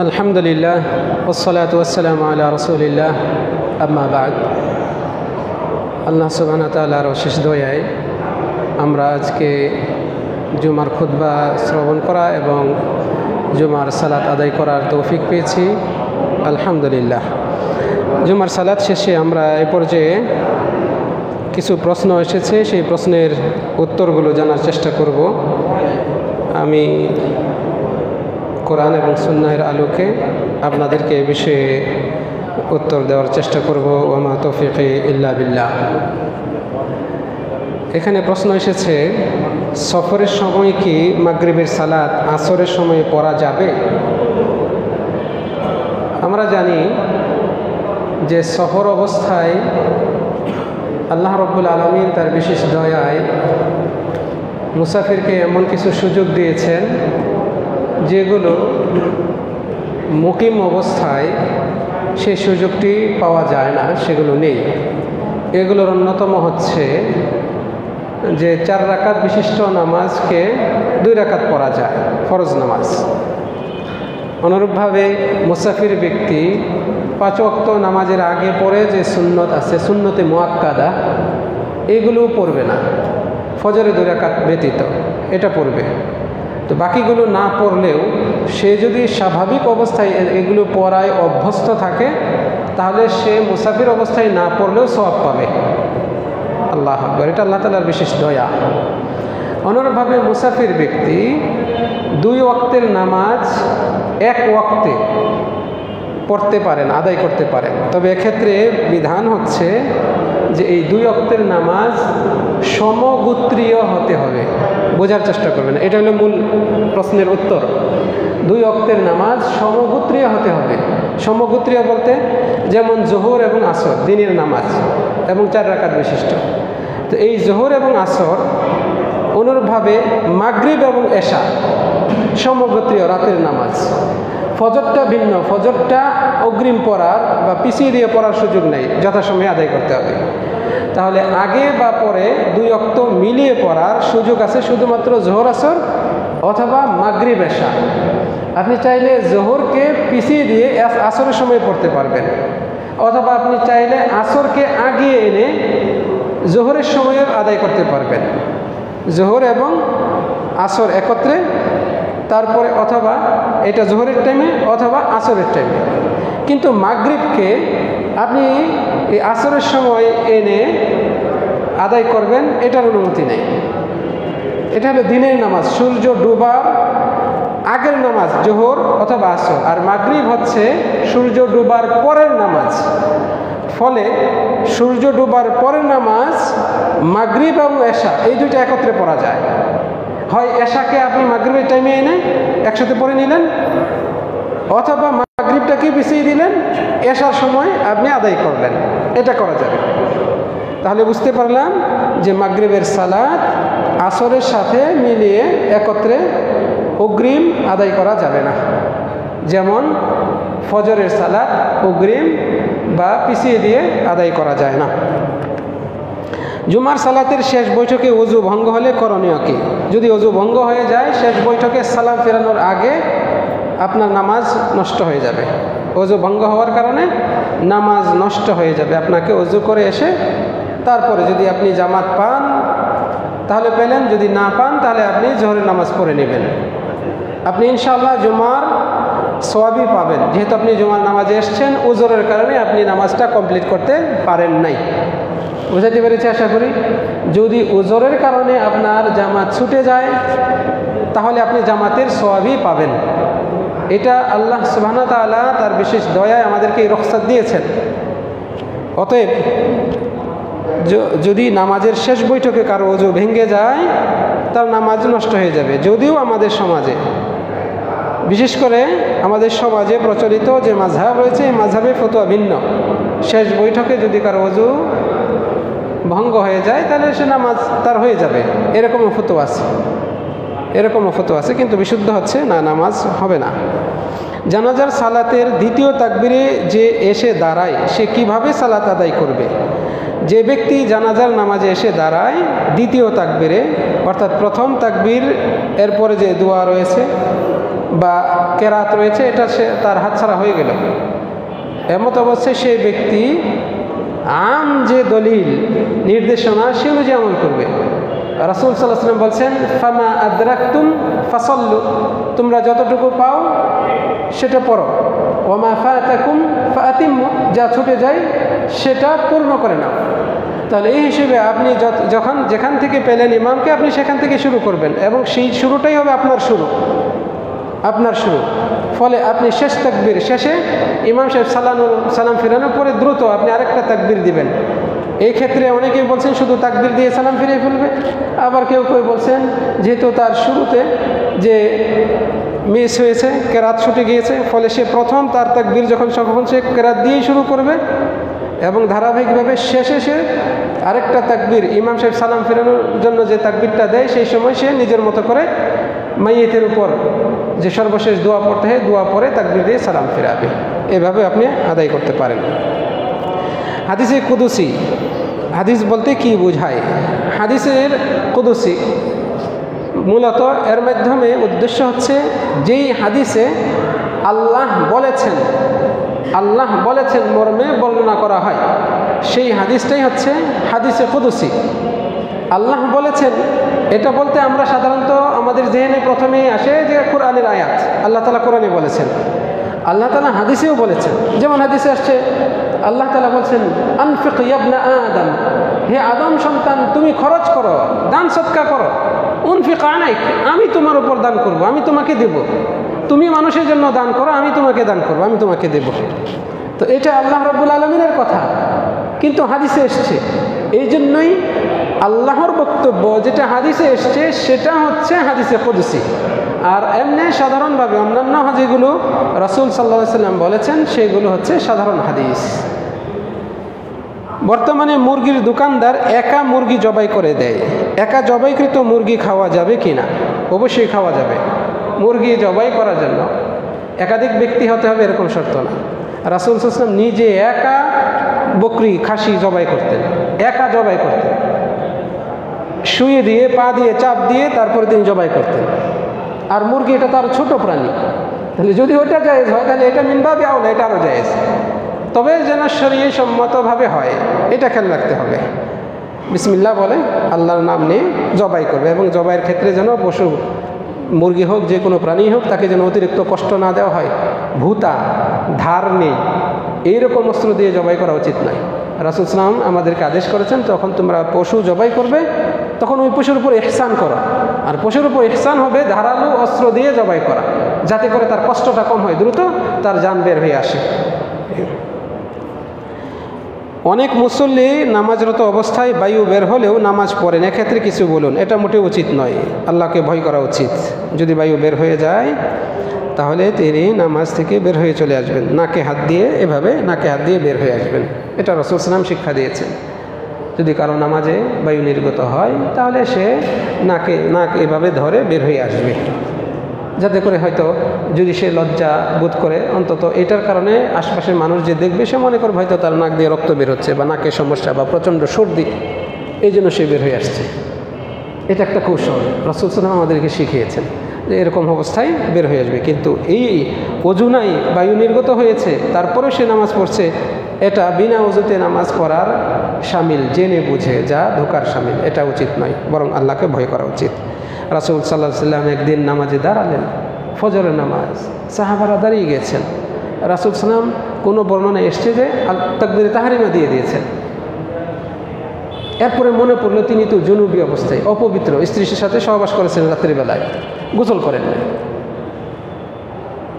আলহামদুলিল্লাহ ওয়াসসালাতু ওয়াসসালামু আলা রাসূলিল্লাহ আম্মা বা'দ। আল্লাহ সুবহানাহু ওয়া তাআলার অশেষ দয়ায় আমরা আজকে জুমার খুতবা শ্রবণ করা এবং জুমার সালাত আদায় করার তৌফিক পেয়েছি, আলহামদুলিল্লাহ। জুমার সালাত শেষে আমরা এ পর্যায়ে কিছু প্রশ্ন এসেছে, সেই প্রশ্নের উত্তরগুলো জানার চেষ্টা করব। আমি কোরআন এবং সুন্নাহের আলোকে আপনাদেরকে এ বিষয়ে উত্তর দেওয়ার চেষ্টা করব। ওয়া মা তৌফিকি ইল্লা বিল্লাহ। এখানে প্রশ্ন এসেছে, সফরের সময় কি মাগরিবের সালাত আসরের সময় পড়া যাবে? আমরা জানি যে সফর অবস্থায় আল্লাহ রাব্বুল আলামিন তার বিশেষ দয়ায় মুসাফিরকে এমন কিছু সুযোগ দিয়েছেন যেগুলো মুকিম অবস্থায় সেই সুযোগটি পাওয়া যায় না, সেগুলো নেই। এগুলোর অন্যতম হচ্ছে যে 4 রাকাত বিশিষ্ট নামাজকে 2 রাকাত পড়া যায়, ফরজ নামাজ। অনুরূপভাবে মুসাফির ব্যক্তি 5 ওয়াক্ত নামাজের আগে পড়ে যে সুন্নত আছে, সুন্নতে মুআক্কাদা, এগুলোও পড়বে না, ফজরে 2 রাকাত ব্যতীত এটা পড়বে। তো বাকিগুলো না পড়লেও সে যদি স্বাভাবিক অবস্থায় এগুলো পড়ায় অভ্যস্ত থাকে, তাহলে সে মুসাফির অবস্থায় না পড়লেও সওয়াব পাবে। আল্লাহু আকবার, এটা আল্লাহ তাআলার বিশেষ দয়া। অনুরূপভাবে মুসাফির ব্যক্তি 2 ওয়াক্তের নামাজ 1 ওয়াক্তে পড়তে পারেন, আদায় করতে পারেন। তবে এক্ষেত্রে বিধান হচ্ছে যে এই 2 ওয়াক্তের নামাজ সমগোত্রীয় হতে হবে। বোঝার চেষ্টা করবেন, এটা হলো মূল প্রশ্নের উত্তর। 2 ওয়াক্তের নামাজ সমগোত্রীয় হতে হবে। সমগোত্রীয় বলতে যেমন জোহর এবং আসর দিনের নামাজ এবং 4 রাকাত বিশিষ্ট। তো এই জোহর এবং আসর, অনুরূপভাবে মাগরিব এবং এশা সমগোত্রীয় রাতের নামাজ। ফজরটা ভিন্ন, ফজরটা অগ্রিম পড়ার বা পিছিয়ে দিয়ে পড়ার সুযোগ নেই, যথাসময়ে আদায় করতে হবে। তাহলে আগে বা পরে 2 ওয়াক্ত মিলিয়ে পড়ার সুযোগ আছে শুধুমাত্র জোহর আসর অথবা মাগরিব এশা। আপনি চাইলে জোহরকে পিছিয়ে দিয়ে আসরের সময় পড়তে পারবেন, অথবা আপনি চাইলে আসরকে আগিয়ে এনে জোহরের সময়ে আদায় করতে পারবেন। জোহর এবং আসর একত্রে, তারপরে অথবা এটা জোহরের টাইমে অথবা আসরের টাইমে। কিন্তু মাগরিবকে আপনি এই আসরের সময় এনে আদায় করবেন, এটার অনুমতি নেই। এটা হলো দিনের নামাজ, সূর্য ডুবার আগের নামাজ জোহর অথবা আসর, আর মাগরিব হচ্ছে সূর্য ডুবার পরের নামাজ। ফলে সূর্য ডুবার পরের নামাজ মাগরিব এবং এশা এই দুইটা একত্রে পড়া যায়। হয় এশাকে আপনি মাগরিবের টাইমে এনে একসাথে পড়ে নিলেন, অথবা মাগরিবটাকে পিছিয়ে দিলেন, এশার সময় আপনি আদায় করলেন, এটা করা যাবে। তাহলে বুঝতে পারলাম যে মাগরিবের সালাত আসরের সাথে মিলিয়ে একত্রে অগ্রিম আদায় করা যাবে না। যেমন ফজরের সালাত অগ্রিম বা পিছিয়ে দিয়ে আদায় করা যায় না। জুমার সালাতের শেষ বৈঠকে ওযু ভঙ্গ হলে করণীয় কি? যদি ওযু ভঙ্গ হয়ে যায়, শেষ বৈঠকে সালাম ফেরানোর আগে আপনার নামাজ নষ্ট হয়ে যাবে। ওযু ভঙ্গ হওয়ার কারণে নামাজ নষ্ট হয়ে যাবে। আপনাকে ওযু করে এসে তারপরে যদি আপনি জামাত পান তাহলে পেলেন, যদি না পান তাহলে আপনি জোহরের নামাজ পড়ে নেবেন। আপনি ইনশাআল্লাহ জুমার সওয়াবই পাবেন, যেহেতু আপনি জুমার নামাজে এসেছেন, ওযরের কারণে আপনি নামাজটা কমপ্লিট করতে পারেন নাই। বুঝাতে পেরেছি আশা করি। যদি ওযরের কারণে আপনার জামাত ছুটে যায় তাহলে আপনি জামাতের সওয়াবই পাবেন। এটা আল্লাহ সুবহানাহু ওয়া তাআলা তার বিশেষ দয়ায় আমাদেরকে এই রুখসাত দিয়েছেন। অতএব যদি নামাজের শেষ বৈঠকে কারো ওযু ভেঙে যায়, তার নামাজ নষ্ট হয়ে যাবে। যদিও আমাদের সমাজে, বিশেষ করে আমাদের সমাজে প্রচলিত যে মাযহাব রয়েছে, এই মাযহাবে ফতোয়া ভিন্ন। শেষ বৈঠকে যদি কারো ওযু ভঙ্গ হয়ে যায় তাহলে সে নামাজ তার হয়ে যাবে, এরকমও ফতোয়া আছে। কিন্তু বিশুদ্ধ হচ্ছে না, নামাজ হবে না। জানাজার সালাতের দ্বিতীয় তাকবীরে যে এসে দাঁড়ায়, সে কিভাবে সালাত আদায় করবে? যে ব্যক্তি জানাজার নামাজে এসে দাঁড়ায় দ্বিতীয় তাকবীরে, অর্থাৎ প্রথম তাকবীর এরপরে যে দোয়া রয়েছে বা কেরাত রয়েছে, এটা সে তার হাতছাড়া হয়ে গেল। এমত অবস্থায় সেই ব্যক্তি আম যে দলিল নির্দেশনা সে অনুযায়ী আমল করবে। রাসূল সাল্লাল্লাহু আলাইহি ওয়াসাল্লাম বলছেন, ফামা আদরাকতুম ফাসাল্লু, তোমরা যতটুকু পাও সেটা পড়ো, ওমা ফাতাকুম ফাতিম্মু, যা ছুটে যায় সেটা পূর্ণ করে নাও। তাহলে এই হিসেবে আপনি যখন যেখান থেকে পেলেন ইমামকে, আপনি সেখান থেকে শুরু করবেন এবং সেই শুরুটাই হবে আপনার শুরু। ফলে আপনি শেষ তাকবীর শেষে ইমাম সাহেব সালাম ফিরানোর পরে দ্রুত আপনি আরেকটা তাকবীর দিবেন। এই ক্ষেত্রে অনেকেই বলছেন শুধু তাকবীর দিয়ে সালাম ফিরিয়ে ফেলবে, আবার কেউ বলছেন যেহেতু তার শুরুতে যে মিস হয়েছে, কেরাত ছুটে গিয়েছে, ফলে সে প্রথম তার তাকবীর যখন সে কেরাত দিয়েই শুরু করবে এবং ধারাবাহিকভাবে শেষে সে আরেকটা তাকবীর ইমাম সাহেব সালাম ফেরানোর জন্য যে তাকবীরটা দেয় সেই সময় সে নিজের মতো করে মাইয়িতের উপর যে সর্বশেষ দোয়া পড়তে হয় দোয়া পড়ে তাকবীর দিয়ে সালাম ফেরাবে। এভাবে আপনি আদায় করতে পারেন। হাদিসে কুদুসি, হাদিস বলতে কি বোঝায়? হাদিসের কুদুসি মূলত এর মাধ্যমে উদ্দেশ্য হচ্ছে যেই হাদিসে আল্লাহ বলেছেন মর্মে বর্ণনা করা হয়, সেই হাদিসটাই হচ্ছে হাদিসে কুদুসি। আল্লাহ বলেছেন এটা বলতে আমরা সাধারণত আমাদের জেহেনে প্রথমেই আসে যে কোরআনের আয়াত, আল্লাহ তাআলা কোরআনে বলেছেন, আল্লাহ তাআলা হাদিসেও বলেছেন। যেমন হাদিসে আসছে আল্লাহ তাআলা বলছেন, আনফিক ইয়া ইবনা আদম, হে আদম সন্তান তুমি খরচ করো, দান সদকা করো। উনফিক আলাইক, আমি তোমার উপর দান করব, আমি তোমাকে দেব। তুমি মানুষের জন্য দান করো, আমি তোমাকে দান করব, আমি তোমাকে দেব। তো এটা আল্লাহ রাব্বুল আলামিনের কথা, কিন্তু হাদিসে এসছে। এই জন্যই আল্লাহর বক্তব্য যেটা হাদিসে এসছে সেটা হচ্ছে হাদিসে কুদসি। আর এমনি সাধারণভাবে অন্যান্য যেগুলো রাসূল সাল্লাল্লাহু আলাইহি ওয়াসাল্লাম বলেছেন সেগুলো হচ্ছে সাধারণ হাদিস। বর্তমানে মুরগির দোকানদার একা মুরগি জবাই করে দেয়, একা জবাইকৃত মুরগি খাওয়া যাবে কি না? অবশ্যই খাওয়া যাবে। মুরগি জবাই করার জন্য একাধিক ব্যক্তি হতে হবে এরকম শর্ত না। রাসূল সাল্লাল্লাহু আলাইহি ওয়াসাল্লাম নিজে একা বকরি খাসি জবাই করতেন, একা জবাই করতেন, শুয়ে দিয়ে পা দিয়ে চাপ দিয়ে তারপরে তিনি জবাই করতেন। আর মুরগি এটা তার ছোট প্রাণী, তাহলে যদি ওটা জায়েজ হয় তাহলে এটা মিনবাবি আওলা, এটা আরও জায়েজ, তবে যেন শরীয়ত সম্মতভাবে হয় এটা খেয়াল রাখতে হবে। বিসমিল্লাহ বলে আল্লাহর নাম নিয়ে জবাই করবে এবং জবাইয়ের ক্ষেত্রে যেন পশু মুরগি হোক যে কোনো প্রাণী হোক তাকে যেন অতিরিক্ত কষ্ট না দেওয়া হয়, ভূতা ধার নেই এইরকম অস্ত্র দিয়ে জবাই করা উচিত নয়। রাসূল সাল্লাল্লাহু আলাইহি ওয়াসাল্লাম আমাদেরকে আদেশ করেছেন যখন তোমরা পশু জবাই করবে তখন ওই পশুর উপর ইহসান করো, আর পশুর উপর ইহসান হবে ধারালো অস্ত্র দিয়ে জবাই করা, যাতে করে তার কষ্টটা কম হয়, দ্রুত তার জান বের হয়ে আসে। অনেক মুসল্লি নামাজরত অবস্থায় বায়ু বের হলেও নামাজ পড়েন, এক্ষেত্রে কিছু বলুন। এটা মোটেও উচিত নয়, আল্লাহকে ভয় করা উচিত। যদি বায়ু বের হয়ে যায় তাহলে তিনি নামাজ থেকে বের হয়ে চলে আসবেন, নাকে হাত দিয়ে, এভাবে নাকে হাত দিয়ে বের হয়ে আসবেন। এটা রাসূল সাল্লাল্লাহু আলাইহি ওয়াসাল্লাম শিক্ষা দিয়েছেন। যদি কারো নামাজে বায়ু নির্গত হয় তাহলে সে নাক এভাবে ধরে বের হয়ে আসবে, যাতে করে হয়তো যদি সে লজ্জা বোধ করে অন্তত এটার কারণে আশপাশের মানুষ যে দেখবে সে মনে করবে হয়তো তার নাক দিয়ে রক্ত বের হচ্ছে বা নাকের সমস্যা বা প্রচণ্ড সর্দি, এই জন্য সে বের হয়ে আসছে। এটা একটা কৌশল রাসূল সাল্লাল্লাহু আলাইহি ওয়াসাল্লাম আমাদেরকে শিখিয়েছেন যে এরকম অবস্থায় বের হয়ে আসবে। কিন্তু এই অজু নাই, বায়ু নির্গত হয়েছে, তারপরে সে নামাজ পড়ছে, এটা বিনা ওযুতে নামাজ পড়ার শামিল, জেনে বুঝে যা ধোকার শামিল, এটা উচিত নয়, বরং আল্লাহকে ভয় করা উচিত। রাসূল সাল্লাল্লাহু আলাইহি ওয়াসাল্লাম একদিন নামাজে দাঁড়ালেন, ফজরের নামাজ, সাহাবারা দাঁড়িয়ে গেছেন। রাসূল সাল্লাম কোনো বর্ণনা এসছে যে তাকবীরে তাহরিমা দিয়ে দিয়েছেন। এরপরে মনে পড়লো তিনি তো জুনুবি অবস্থায়, অপবিত্র, স্ত্রীর সাথে সহবাস করেছেন রাত্রিবেলায়, গোসল করেন না।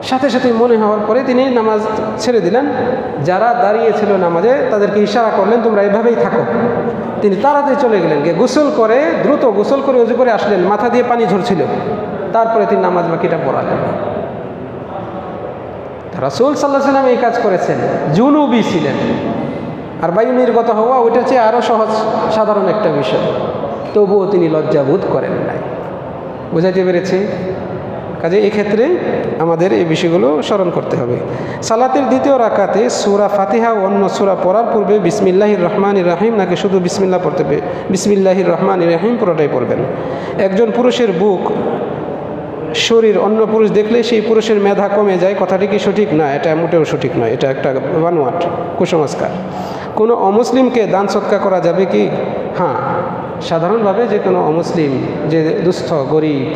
সাথে সাথে মনে হওয়ার পরে তিনি নামাজ ছেড়ে দিলেন। যারা দাঁড়িয়েছিল নামাজে তাদেরকে ইশারা করলেন তোমরা এভাবেই থাকো। তিনি তাড়াতাড়ি চলে গেলেন, গিয়ে গোসল করে দ্রুত গোসল করে ওযু করে আসলেন, মাথা দিয়ে পানি ঝরছিল, তারপরে তিনি নামাজ বাকিটা পড়ালেন। রাসূল সাল্লাল্লাহু আলাইহি ওয়াসাল্লাম এই কাজ করেছেন, জুনুবি ছিলেন। আর বায়ু নির্গত হওয়া ওইটার চেয়ে আরও সহজ সাধারণ একটা বিষয়, তবুও তিনি লজ্জাবোধ করেন নাই। বুঝাইতে পেরেছি? কাজে এক্ষেত্রে আমাদের এই বিষয়গুলো স্মরণ করতে হবে। সালাতের দ্বিতীয় রাকাতে সূরা ফাতিহা ও অন্য সূরা পড়ার পূর্বে বিসমিল্লাহির রহমানির রহিম নাকি শুধু বিসমিল্লাহ পড়তে হবে? বিসমিল্লাহির রহমানির রহিম পুরোটাই পড়বেন। একজন পুরুষের বুক শরীর অন্য পুরুষ দেখলে সেই পুরুষের মেধা কমে যায়, কথাটি কি সঠিক? না, এটা মোটেও সঠিক নয়, এটা একটা বানোয়াট কুসংস্কার। কোনো অমুসলিমকে দান সৎকার করা যাবে কি? হ্যাঁ, সাধারণভাবে যে কোনো অমুসলিম যে দুস্থ গরিব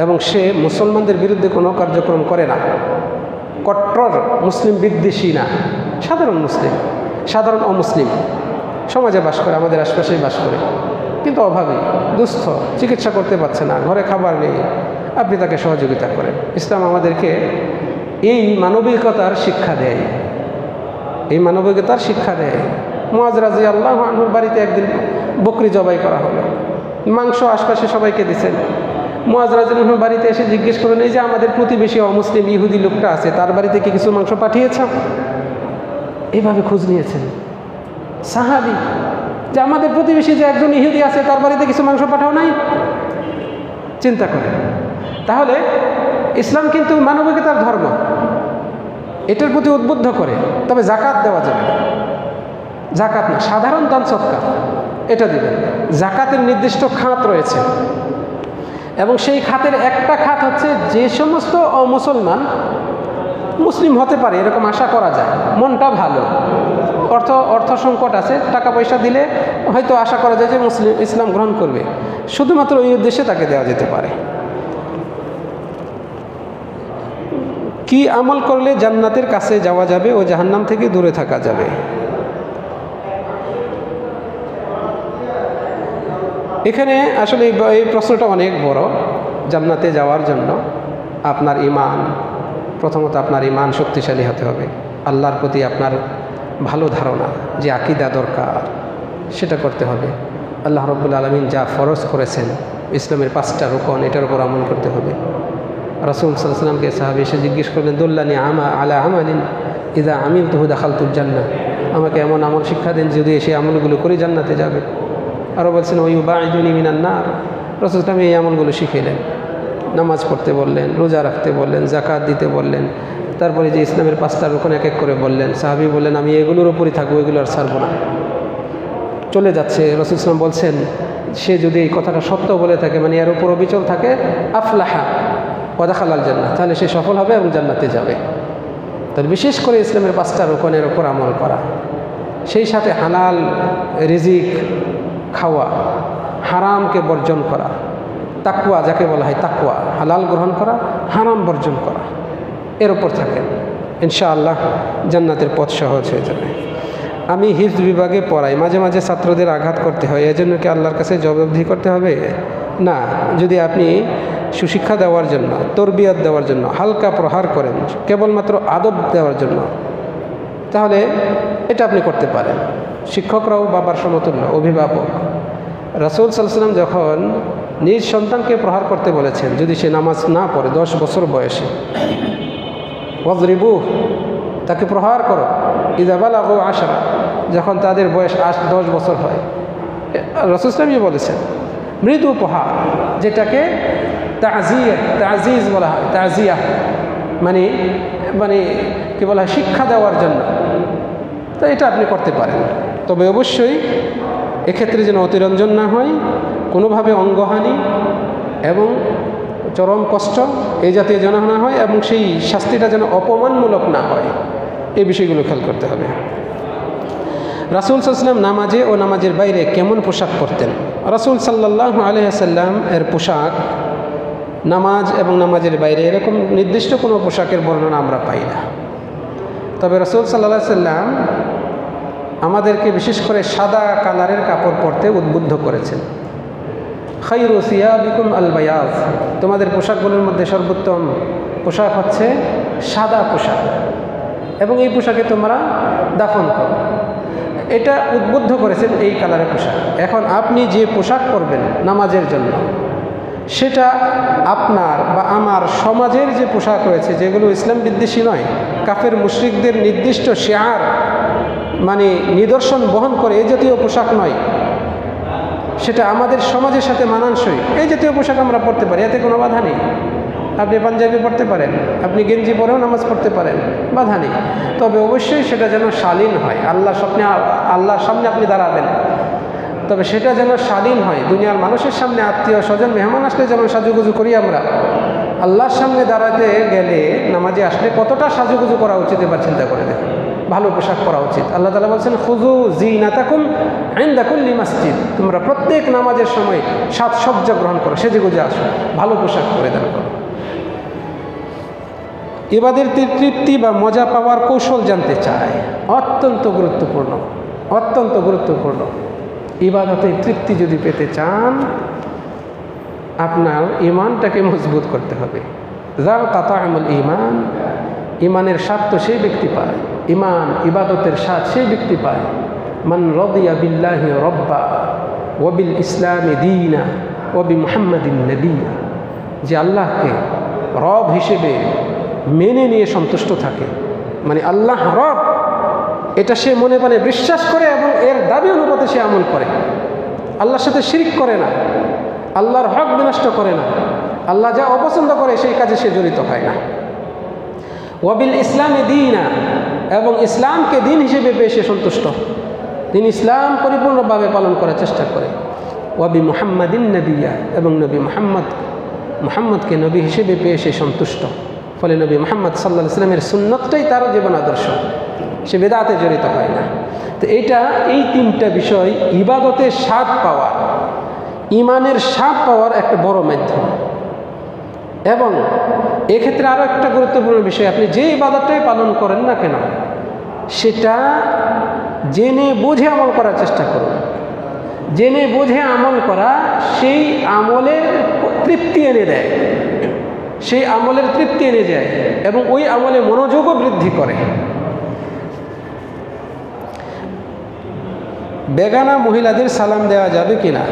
এবং সে মুসলমানদের বিরুদ্ধে কোনো কার্যক্রম করে না, কট্টর মুসলিম বিদ্বেষী না, সাধারণ মুসলিম, সাধারণ অমুসলিম সমাজে বাস করে, আমাদের আশপাশেই বাস করে, কিন্তু অভাবী, দুস্থ, চিকিৎসা করতে পারছে না, ঘরে খাবার নেই, আপনি তাকে সহযোগিতা করেন। ইসলাম আমাদেরকে এই মানবিকতার শিক্ষা দেয়, এই মানবিকতার শিক্ষা দেয়। মুআজ রাদিয়াল্লাহু আনহুর বাড়িতে একদিন বকরি জবাই করা হলো, মাংস আশপাশে সবাইকে দিচ্ছেন। মুআজ রাদিয়াল্লাহু আনহুর বাড়িতে এসে জিজ্ঞেস করেন, এই যে আমাদের প্রতিবেশী অমুসলিম ইহুদি লোকটা আছে, তার বাড়িতে কি কিছু মাংস পাঠিয়েছ? এইভাবে খোঁজ নিয়েছেন সাহাবী, যে আমাদের প্রতিবেশী যে একজন ইহুদি আছে, তার বাড়িতে কিছু মাংস পাঠাও নাই? চিন্তা করে। তাহলে ইসলাম কিন্তু মানবিকতার ধর্ম, এটার প্রতি উদ্বুদ্ধ করে। তবে জাকাত দেওয়া যাবে না, জাকাত না, সাধারণ দান সৎকার এটা দিবেন। জাকাতের নির্দিষ্ট খাত রয়েছে এবং সেই খাতের একটা খাত হচ্ছে যে সমস্ত অমুসলমান মুসলিম হতে পারে এরকম আশা করা যায়, মনটা ভালো, অর্থ সংকট আছে, টাকা পয়সা দিলে হয়তো আশা করা যায় যে মুসলিম ইসলাম গ্রহণ করবে, শুধুমাত্র ওই উদ্দেশ্যে তাকে দেওয়া যেতে পারে। কি আমল করলে জান্নাতের কাছে যাওয়া যাবে ও জাহান্নাম থেকে দূরে থাকা যাবে? এখানে আসলে এই প্রশ্নটা অনেক বড়। জান্নাতে যাওয়ার জন্য আপনার ঈমান, প্রথমত আপনার ঈমান শক্তিশালী হতে হবে, আল্লাহর প্রতি আপনার ভালো ধারণা, যে আকীদা দরকার সেটা করতে হবে। আল্লাহ রাব্বুল আলামিন যা ফরজ করেছেন, ইসলামের 5টা রুকন, এটার উপর আমল করতে হবে। রাসূল সাল্লাল্লাহু আলাইহি ওয়াসাল্লামকে সাহাবী এসে জিজ্ঞেস করলেন, দুল্লানি আলা আমালিন ইযা আমিলতুহু দাখালতুল জান্নাহ, আমাকে এমন আমল শিক্ষা দেন যদি সেই আমলগুলো করে জান্নাতে যাবে। আরও বলছেন ওয়ুবাঈদুনি মিনান নার, রাসূল সাল্লাল্লাহু আলাইহি ওয়াসাল্লাম এই আমলগুলো শিখিয়েলেন, নামাজ পড়তে বললেন, রোজা রাখতে বললেন, যাকাত দিতে বললেন, তারপরে যে ইসলামের 5টা রুকন এক এক করে বললেন। সাহাবী বললেন, আমি এগুলোর উপরই থাকবো, এগুলো আর ছাড়বো না। চলে যাচ্ছে, রাসূল সাল্লাল্লাহু আলাইহি ওয়াসাল্লাম বলছেন, সে যদি এই কথাটা সত্য বলে থাকে, মানে এর উপর অবিচল থাকে, আফলাহা ওয়া দাখালাল জান্নাহ, তাহলে সে সফল হবে এবং জান্নাতে যাবে। তাহলে বিশেষ করে ইসলামের 5টা রুকনের উপর আমল করা, সেই সাথে হালাল রিজিক খাওয়া, হারামকে বর্জন করা, তাকওয়া যাকে বলা হয় তাকওয়া, হালাল গ্রহণ করা, হারাম বর্জন করা, এর উপর থাকেন, ইনশাআল্লাহ জান্নাতের পথ সহজ হয়ে যাবে। আমি হিফজ বিভাগে পড়াই, মাঝে মাঝে ছাত্রদের আঘাত করতে হয়, এজন্য কি আল্লাহর কাছে জবাবদিহি করতে হবে? না, যদি আপনি সুশিক্ষা দেওয়ার জন্য, তরবিয়ত দেওয়ার জন্য হালকা প্রহার করেন, কেবলমাত্র আদব দেওয়ার জন্য, তাহলে এটা আপনি করতে পারেন। শিক্ষকরাও বাবার সমতুল্য, অভিভাবক। রাসূল সাল্লাল্লাহু আলাইহি ওয়াসাল্লাম যখন নিজ সন্তানকে প্রহার করতে বলেছেন, যদি সে নামাজ না পড়ে 10 বছর বয়সে, ওয়াজরিবুহ, তাকে প্রহার করো, ইযা বালাগু 10, যখন তাদের বয়স 10 বছর হয়। রাসূল সাল্লাল্লাহু আলাইহি ওয়াসাল্লাম বলেছেন মৃদু প্রহার, যেটাকে তাজিজ বলা হয়, তাজিয়া মানে কি বলা হয়, শিক্ষা দেওয়ার জন্য। তো এটা আপনি করতে পারেন, তবে অবশ্যই এক্ষেত্রে যেন অতিরঞ্জন না হয়, কোনোভাবে অঙ্গহানি এবং চরম কষ্ট এই জাতীয় যেন না হয়, এবং সেই শাস্তিটা যেন অপমানমূলক না হয়, এই বিষয়গুলো খেয়াল করতে হবে। রাসূল সাল্লাল্লাহু আলাইহি ওয়াসাল্লাম নামাজে ও নামাজের বাইরে কেমন পোশাক পরতেন? রাসূল সাল্লাল্লাহু আলাইহি ওয়াসাল্লাম এর পোশাক নামাজ এবং নামাজের বাইরে এরকম নির্দিষ্ট কোনো পোশাকের বর্ণনা আমরা পাই না। তবে রাসূল সাল্লাল্লাহু আলাইহি ওয়াসাল্লাম আমাদেরকে বিশেষ করে সাদা কালারের কাপড় পরতে উদ্বুদ্ধ করেছেন। খায়রু সিয়াবিকুম আল বায়াজ, তোমাদের পোশাকগুলোর মধ্যে সর্বোত্তম পোশাক হচ্ছে সাদা পোশাক, এবং এই পোশাকে তোমরা দাফন করো, এটা উদ্বুদ্ধ করেছেন এই কালারের পোশাক। এখন আপনি যে পোশাক পরবেন নামাজের জন্য, সেটা আপনার বা আমার সমাজের যে পোশাক রয়েছে, যেগুলো ইসলাম বিদ্বেষী নয়, কাফের মুশরিকদের নির্দিষ্ট শিআর মানে নিদর্শন বহন করে এই জাতীয় পোশাক নয়, সেটা আমাদের সমাজের সাথে মানানসই, এই জাতীয় পোশাক আমরা পরতে পারি, এতে কোনো বাধা নেই। আপনি পাঞ্জাবি পরতে পারেন, আপনি গেঞ্জি পরেও নামাজ পড়তে পারেন, বাধা নেই। তবে অবশ্যই সেটা যেন শালীন হয়, আল্লাহর সামনে আপনি দাঁড়াবেন, তবে সেটা যেন শালীন হয়। দুনিয়ার মানুষের সামনে, আত্মীয় স্বজন মেহমান আসলে যেমন সাজুগুজু করি আমরা, আল্লাহর সামনে দাঁড়াতে গেলে নামাজে আসলে কতটা সাজুগুজু করা উচিত এবার চিন্তা করে দেখুন। ভালো পোশাক পরা উচিত। আল্লাহ তাআলা বলছেন খুযু যিনাতাকুম ইনদা কুল্লি মসজিদ, তোমরা প্রত্যেক নামাজের সময় সাজসজ্জা গ্রহণ করো, সেজেগুজে আসো, ভালো পোশাক পরিধান করো। ইবাদতের তৃপ্তি বা মজা পাওয়ার কৌশল জানতে চায়, অত্যন্ত গুরুত্বপূর্ণ, অত্যন্ত গুরুত্বপূর্ণ। ইবাদতের তৃপ্তি যদি পেতে চান, আপনার ইমানটাকে মজবুত করতে হবে। যার কাতামুল ইমান, ইমানের স্বাদ তো সেই ব্যক্তি পায়, ইমান ইবাদতের স্বাদ সেই ব্যক্তি পায়। মান রাদিয়া বিল্লাহি রব্বা ওয়া বিল ইসলামি দীনা ওয়া বি মুহাম্মাদিন নবিয়্যা, যে আল্লাহকে রব হিসেবে মেনে নিয়ে সন্তুষ্ট থাকে, মানে আল্লাহ রব এটা সে মনে মনে বিশ্বাস করে এবং এর দাবি অনুপাতে সে আমল করে, আল্লাহর সাথে শিরক করে না, আল্লাহর হক বিনষ্ট করে না, আল্লাহ যা অপছন্দ করে সেই কাজে সে জড়িত হয় না। ওয়াবিল ইসলামে দীনা, এবং ইসলামকে দিন হিসেবে পেয়ে সে সন্তুষ্ট, দিন ইসলাম পরিপূর্ণভাবে পালন করার চেষ্টা করে। ওয়াবি মুহাম্মাদিন নবিয়্যা, এবং নবী মুহাম্মদকে নবী হিসেবে পেয়ে সে সন্তুষ্ট। ফলে নবী মুহাম্মদ সাল্লাল্লাহু আলাইহি ওয়াসাল্লামের সুন্নতটাই তার জীবন আদর্শ, সে বেদাতে জড়িত হয় না। তো এই তিনটা বিষয় ইবাদতের স্বাদ পাওয়া, ইমানের স্বাদ পাওয়ার একটা বড় মাধ্যম। এবং এক্ষেত্রে আরও একটা গুরুত্বপূর্ণ বিষয়, আপনি যে ইবাদতটাই পালন করেন না কেন সেটা জেনে বুঝে আমল করার চেষ্টা করুন। জেনে বুঝে আমল করা সেই আমলের তৃপ্তি এনে দেয়, সেই আমলের তৃপ্তি এনে যায় এবং ওই আমলে মনোযোগও বৃদ্ধি করে। বেগানা মহিলাদের সালাম দেওয়া যাবে কি না?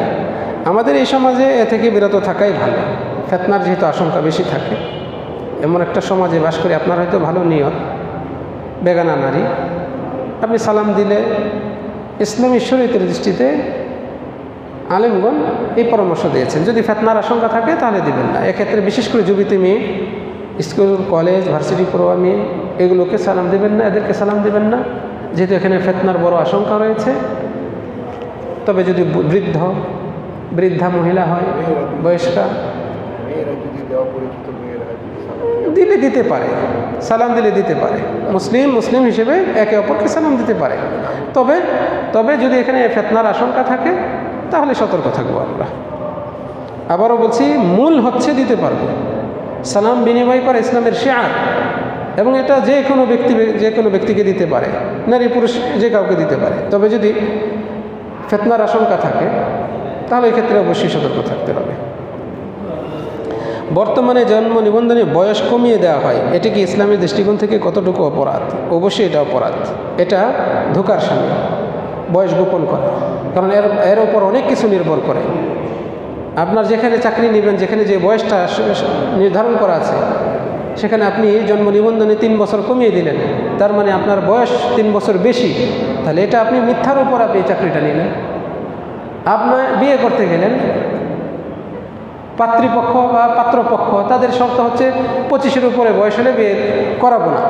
আমাদের এই সমাজে এ থেকে বিরত থাকাই ভালো। ফিতনার যেহেতু আশঙ্কা বেশি থাকে, এমন একটা সমাজে বাস করি, আপনার হয়তো ভালো নিয়ত, বেগানা নারী, আপনি সালাম দিলে ইসলামী শরীয়তের দৃষ্টিতে আলেমগণ এই পরামর্শ দিয়েছেন, যদি ফিতনার আশঙ্কা থাকে তাহলে দিবেন না। এক্ষেত্রে বিশেষ করে যুবতী মেয়ে, স্কুল কলেজ ভার্সিটি পড়ুয়া মেয়ে, এগুলোকে সালাম দেবেন না, এদেরকে সালাম দেবেন না, যেহেতু এখানে ফিতনার বড় আশঙ্কা রয়েছে। তবে যদি বৃদ্ধা মহিলা হয়, বয়স্কা, দিলে দিতে পারে, সালাম দিলে দিতে পারে, মুসলিম হিসেবে একে অপরকে সালাম দিতে পারে। তবে যদি এখানে ফিতনার আশঙ্কা থাকে তাহলে সতর্ক থাকবো আমরা। আবারও বলছি, মূল হচ্ছে দিতে পারবো, সালাম বিনিময় করা ইসলামের শিআর, এবং এটা যে কোনো ব্যক্তিকে দিতে পারে, নারী পুরুষ যে কাউকে দিতে পারে। তবে যদি ফিতনার আশঙ্কা থাকে তাহলে এক্ষেত্রে অবশ্যই সতর্ক থাকতে হবে। বর্তমানে জন্ম নিবন্ধনে বয়স কমিয়ে দেওয়া হয়, এটি কি ইসলামের দৃষ্টিকোণ থেকে কতটুকু অপরাধ? অবশ্যই এটা অপরাধ, এটা ধোঁকার সামিল, বয়স গোপন করা। কারণ এর উপর অনেক কিছু নির্ভর করে। আপনার যেখানে চাকরি নেবেন, যেখানে যে বয়সটা নির্ধারণ করা আছে, সেখানে আপনি জন্ম নিবন্ধনে 3 বছর কমিয়ে দিলেন, তার মানে আপনার বয়স 3 বছর বেশি, তাহলে এটা আপনি মিথ্যার উপর আপনি চাকরিটা নিলেন। আপনার বিয়ে করতে গেলেন, পাত্রীপক্ষ বা পাত্রপক্ষ তাদের শর্ত হচ্ছে 25-এর উপরে বয়স হলে বিয়ে করাবো না,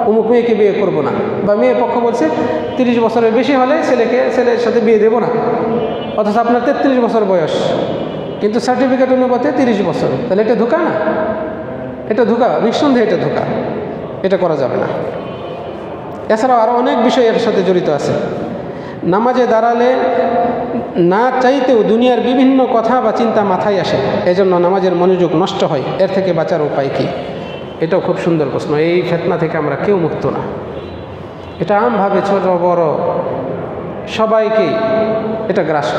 অমুক মেয়েকে বিয়ে করব না, বা মেয়ে পক্ষ বলছে 30 বছরের বেশি হলে ছেলের সাথে বিয়ে দেবো না, অথচ আপনার 33 বছর বয়স, কিন্তু সার্টিফিকেট অনুপাতে 30 বছর। তাহলে এটা ধোঁকা না? এটা ধোঁকা, নিঃসন্দেহে এটা ধোঁকা, এটা করা যাবে না। এছাড়াও আরও অনেক বিষয় এর সাথে জড়িত আছে। নামাজে দাঁড়ালে না চাইতেও দুনিয়ার বিভিন্ন কথা বা চিন্তা মাথায় আসে, এজন্য নামাজের মনোযোগ নষ্ট হয়, এর থেকে বাঁচার উপায় কি? এটাও খুব সুন্দর প্রশ্ন। এই ফিতনা থেকে আমরা কেউ মুক্ত না, এটা আমভাবে ছোট বড় সবাইকেই এটা গ্রাস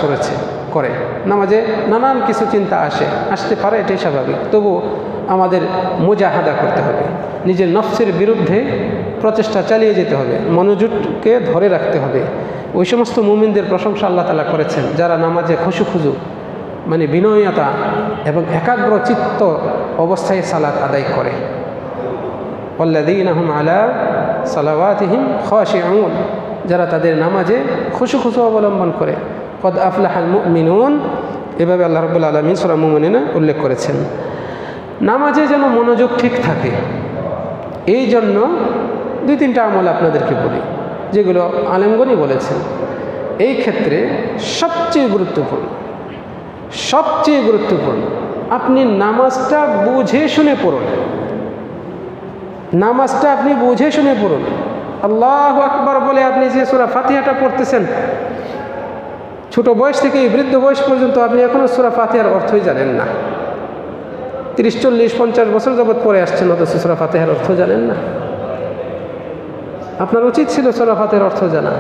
করে। নামাজে নানান কিছু চিন্তা আসতে পারে, এটাই স্বাভাবিক। তবু আমাদের মুজাহাদা করতে হবে, নিজের নফসের বিরুদ্ধে প্রচেষ্টা চালিয়ে যেতে হবে, মনোযোগকে ধরে রাখতে হবে। ওই সমস্ত মুমিনদের প্রশংসা আল্লাহ তাআলা করেছেন যারা নামাজে খুশু মানে বিনয়তা এবং একাগ্র চিত্ত অবস্থায় সালাত আদায় করে। ওয়াল্লাযীনা হুম আলা সালাওয়াতিহিম খাশিউন, যারা তাদের নামাজে খুশু অবলম্বন করে। কদ আফলাহাল মুমিনুন, এভাবে আল্লাহ রাব্বুল আলামিন সূরা মুমিনুনে উল্লেখ করেছেন। নামাজে যেন মনোযোগ ঠিক থাকে, এই জন্য 2-3টা আমল আপনাদেরকে বলি, যেগুলো আলেমগণই বলেছেন। এই ক্ষেত্রে সবচেয়ে গুরুত্বপূর্ণ আপনি নামাজটা বুঝে শুনে পড়ুন, নামাজটা আপনি বুঝে শুনে পড়ুন। আল্লাহু আকবার বলে আপনি যে সূরা ফাতিহাটা পড়তেছেন, ছোট বয়স থেকে বৃদ্ধ বয়স পর্যন্ত আপনি এখনও সূরা ফাতিহার অর্থই জানেন না। 30, 40, 50 বছর যাবৎ পড়ে আসছেন, অথচ সূরা ফাতিহার অর্থ জানেন না। আপনার উচিত ছিল সূরা ফাতিহার অর্থ জানা।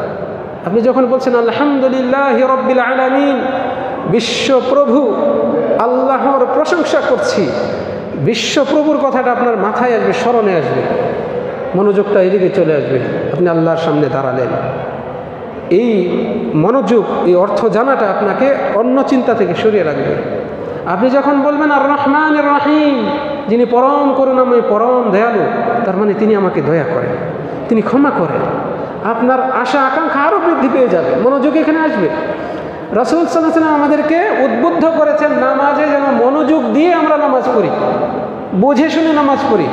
আপনি যখন বলছেন আলহামদুলিল্লাহি রাব্বিল আলামিন, বিশ্বপ্রভু আল্লাহর প্রশংসা করছি, বিশ্বপ্রভুর কথাটা আপনার মাথায় আসবে, স্মরণে আসবে, মনোযোগটা এদিকে চলে আসবে। আপনি আল্লাহর সামনে দাঁড়ালেন, এই মনোযোগ, এই অর্থ জানাটা আপনাকে অন্য চিন্তা থেকে সরিয়ে রাখবে। আপনি যখন বলবেন আর রহমানির রহিম, যিনি পরম করুণাময়, পরম দয়ালু, তার মানে তিনি আমাকে দয়া করেন, তিনি ক্ষমা করেন, আপনার আশা আকাঙ্ক্ষা আরও বৃদ্ধি পেয়ে যাবে, মনোযোগ এখানে আসবে। রাসূল সাল্লাল্লাহু আলাইহি ওয়াসাল্লাম আমাদেরকে উদ্বুদ্ধ করেছেন নামাজে যেন মনোযোগ দিয়ে আমরা নামাজ পড়ি, বুঝে শুনে নামাজ পড়ি।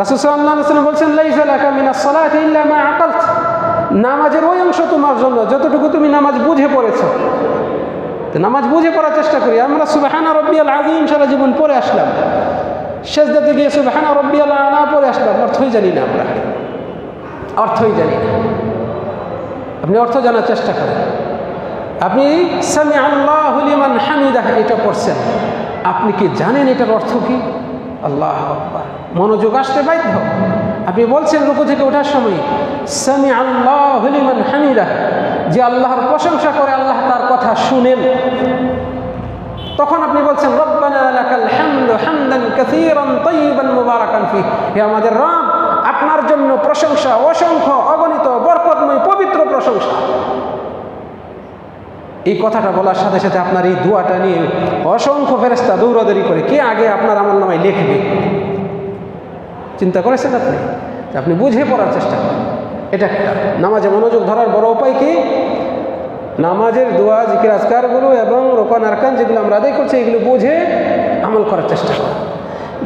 রাসূল সাল্লাল্লাহু আলাইহি ওয়াসাল্লাম বলছেন লাইসা লাকা মিনাস সালাতি ইল্লা মা আকালত, নামাজের ওই অংশ তোমার জন্য যতটুকু তুমি নামাজ বুঝে পড়েছো। তো নামাজ বুঝে পড়ার চেষ্টা করি। আমরা সুবহানা রাব্বিয়াল আযীম সারা জীবন পড়ে আসলাম, সেজদাতে গিয়ে সুবহানা রাব্বিয়াল আ'লা পড়ে আসলাম, অর্থই জানি না, আমরা অর্থই জানি না। আপনি অর্থ জানার চেষ্টা করেন। আপনি সামি আল্লাহু লিমান হামিদাহ এটা পড়ছেন, আপনি কি জানেন এটার অর্থ কি? আল্লাহু আকবার, মনোযোগ আসতে বাধ্য। আপনি বলছেন রুকু থেকে ওঠার সময় সামি আল্লাহু লিমান হামিদাহ, যে আল্লাহর প্রশংসা করে, আল্লাহ তার কথা শুনেন, তখন আপনি বলছেন রব্বানা লাকাল হামদু হামদান কাসীরান তাইয়িবান মুবারাকান ফীহ, হে আমাদের রব, আপনার জন্য প্রশংসা অসংখ্য, অগণিত, বরকতময়, পবিত্র প্রশংসা। এই কথাটা বলার সাথে সাথে আপনার এই দোয়াটা নিয়ে অসংখ্য ফেরেশতা দৌড়াদৌড়ি করে কে আগে আপনার আমলনামায় লিখবে, চিন্তা করেছেন আপনি? আপনি বুঝে পড়ার চেষ্টা করেন। এটা একটা নামাজে মনোযোগ ধরার বড় উপায় কি? নামাজের দোয়া, জিকির, আজকারগুলো এবং রোকন আরকান যেগুলো আমরা আদায় করছি, এগুলো বুঝে আমল করার চেষ্টা করা।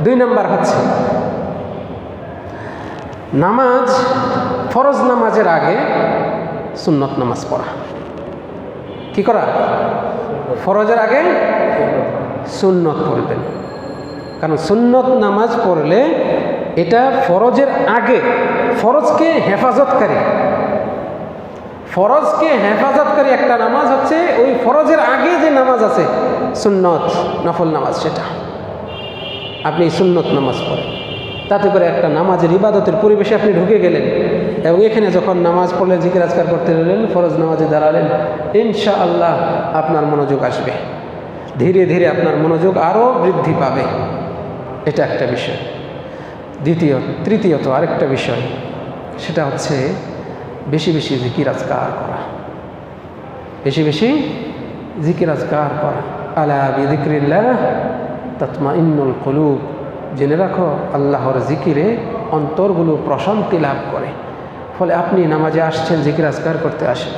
2 নম্বর হচ্ছে নামাজ, ফরজ নামাজের আগে সুন্নত নামাজ পড়া। কি করা? ফরজের আগে সুন্নত পড়বেন, কারণ সুন্নত নামাজ পড়লে এটা ফরজের আগে, ফরজকে হেফাজতকারী, ফরজকে হেফাজতকারী একটা নামাজ হচ্ছে ওই ফরজের আগে যে নামাজ আছে সুন্নত নফল নামাজ, সেটা আপনি সুন্নত নামাজ পড়েন। তাতে করে একটা নামাজের ইবাদতের পরিবেশে আপনি ঢুকে গেলেন, এবং এখানে যখন নামাজ পড়লেন, জিকির আজকার করতে গেলেন, ফরজ নামাজে দাঁড়ালেন, ইনশাআল্লাহ আপনার মনোযোগ আসবে, ধীরে ধীরে আপনার মনোযোগ আরও বৃদ্ধি পাবে। এটা একটা বিষয়। তৃতীয়ত আরেকটা বিষয়, সেটা হচ্ছে বেশি বেশি জিকির আজকার করা, বেশি বেশি জিকির আজকার করা। আলা বিযিকরিল্লাহ তাতমাইন্নুল কুলুব, জেনে রাখো আল্লাহর জিকিরে অন্তরগুলো প্রশান্তি লাভ করে। ফলে আপনি নামাজে আসছেন, জিকির আজকার করতে আসেন,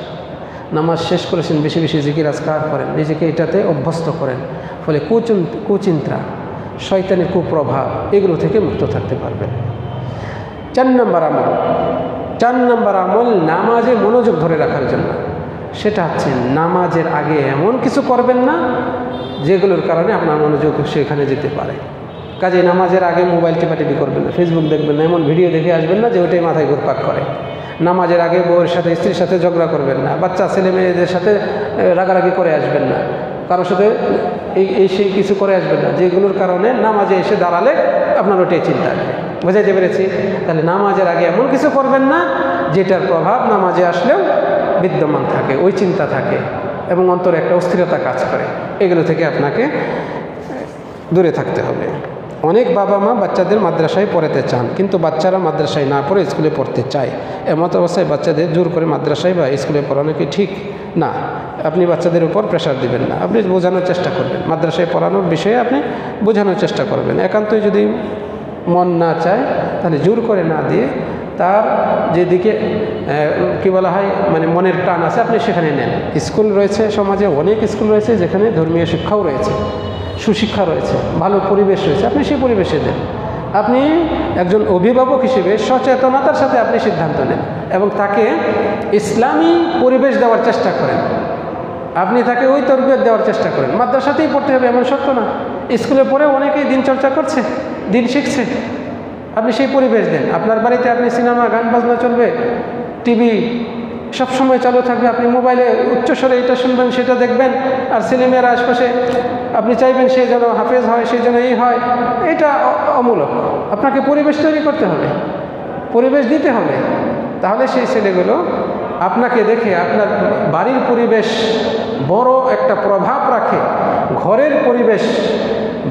নামাজ শেষ করেছেন, বেশি বেশি জিকির আজকার করেন, নিজেকে এটাতে অভ্যস্ত করেন। ফলে কুচিন্তা, শয়তানের কুপ্রভাব, এগুলো থেকে মুক্ত থাকতে পারবেন। 4 নম্বর আমল নামাজে মনোযোগ ধরে রাখার জন্য, সেটা হচ্ছে নামাজের আগে এমন কিছু করবেন না যেগুলোর কারণে আপনার মনোযোগ সেখানে যেতে পারে। কাজে নামাজের আগে মোবাইল টেপাটেপি করবেন না, ফেসবুক দেখবেন না, এমন ভিডিও দেখে আসবেন না যে ওটাই মাথায় ঘুরপাক করে। নামাজের আগে বউয়ের সাথে, স্ত্রীর সাথে ঝগড়া করবেন না, বাচ্চা ছেলে মেয়েদের সাথে রাগারাগি করে আসবেন না, কারোর সাথে এই সেই কিছু করে আসবেন না, যেগুলোর কারণে নামাজে এসে দাঁড়ালে আপনার ওটাই চিন্তা আসবে। বুঝাইতে পেরেছি? তাহলে নামাজের আগে এমন কিছু করবেন না যেটার প্রভাব নামাজে আসলেও বিদ্যমান থাকে, ওই চিন্তা থাকে এবং অন্তরে একটা অস্থিরতা কাজ করে। এগুলো থেকে আপনাকে দূরে থাকতে হবে। অনেক বাবা মা বাচ্চাদের মাদ্রাসায় পড়াতে চান, কিন্তু বাচ্চারা মাদ্রাসায় না পড়ে স্কুলে পড়তে চায়। এমত অবস্থায় বাচ্চাদের জোর করে মাদ্রাসায় বা স্কুলে পড়ানো কি ঠিক না? আপনি বাচ্চাদের উপর প্রেশার দিবেন না, আপনি বোঝানোর চেষ্টা করবেন, মাদ্রাসায় পড়ানোর বিষয়ে আপনি বোঝানোর চেষ্টা করবেন। একান্তই যদি মন না চায় তাহলে জোর করে না দিয়ে তার যেদিকে কি বলা হয় মানে মনের টান আছে আপনি সেখানে নেন। স্কুল রয়েছে সমাজে, অনেক স্কুল রয়েছে যেখানে ধর্মীয় শিক্ষাও রয়েছে, সুশিক্ষা রয়েছে, ভালো পরিবেশ রয়েছে, আপনি সেই পরিবেশে দেন। আপনি একজন অভিভাবক হিসেবে সচেতনতার সাথে আপনি সিদ্ধান্ত নেন এবং তাকে ইসলামী পরিবেশ দেওয়ার চেষ্টা করেন, আপনি তাকে ওই তরবিয়ত দেওয়ার চেষ্টা করেন। মাদ্রাসাতেই পড়তে হবে এমন শর্ত না, স্কুলে পড়ে অনেকেই দিন চর্চা করছে, দিন শিখছে। আপনি সেই পরিবেশ দেন। আপনার বাড়িতে আপনি সিনেমা, গান বাজনা চলবে, টিভি সবসময় চালু থাকবে, আপনি মোবাইলে উচ্চস্বরে এটা শুনবেন, সেটা দেখবেন, আর ছেলেমেয়েরা আশপাশে আপনি চাইবেন সে যেন হাফেজ হয়, সে যেন এই হয়। এটা অমূলক। আপনাকে পরিবেশ তৈরি করতে হবে, পরিবেশ দিতে হবে, তাহলে সেই ছেলেগুলো আপনাকে দেখে, আপনার বাড়ির পরিবেশ বড় একটা প্রভাব রাখে, ঘরের পরিবেশ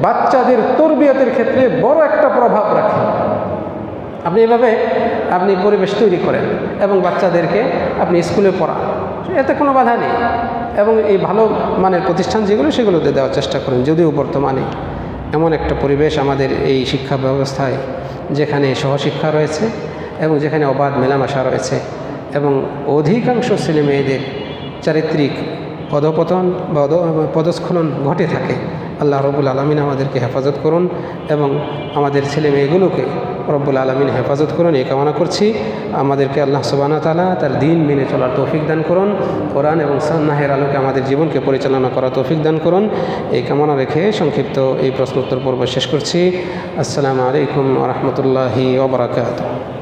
বাচ্চাদের তরবিয়তের ক্ষেত্রে বড় একটা প্রভাব রাখে। আপনি এভাবে আপনি পরিবেশ তৈরি করেন এবং বাচ্চাদেরকে আপনি স্কুলে পড়ান, এতে কোনো বাধা নেই। এবং এই ভালো মানের প্রতিষ্ঠান যেগুলো, সেগুলোতে দেওয়ার চেষ্টা করেন। যদিও বর্তমানে এমন একটা পরিবেশ আমাদের এই শিক্ষা ব্যবস্থায়, যেখানে সহশিক্ষা রয়েছে এবং যেখানে অবাধ মেলামেশা রয়েছে, এবং অধিকাংশ ছেলে মেয়েদের চারিত্রিক অধপতন বা পদস্খলন ঘটে থাকে। আল্লাহ রব্বুল আলামিন আমাদেরকে হেফাজত করুন এবং আমাদের ছেলে মেয়েগুলোকে রব্বুল আলামিন হেফাজত করুন, এই কামনা করছি। আমাদেরকে আল্লাহ সুবহানাহু ওয়া তাআলা তার দ্বীন মেনে চলার তৌফিক দান করুন, কোরআন এবং সুন্নাহের আলোকে আমাদের জীবনকে পরিচালনা করার তৌফিক দান করুন, এই কামনা রেখে সংক্ষিপ্ত এই প্রশ্নোত্তর পর্ব শেষ করছি। আসসালামু আলাইকুম ওয়া রাহমাতুল্লাহি ওয়া বারাকাতুহু।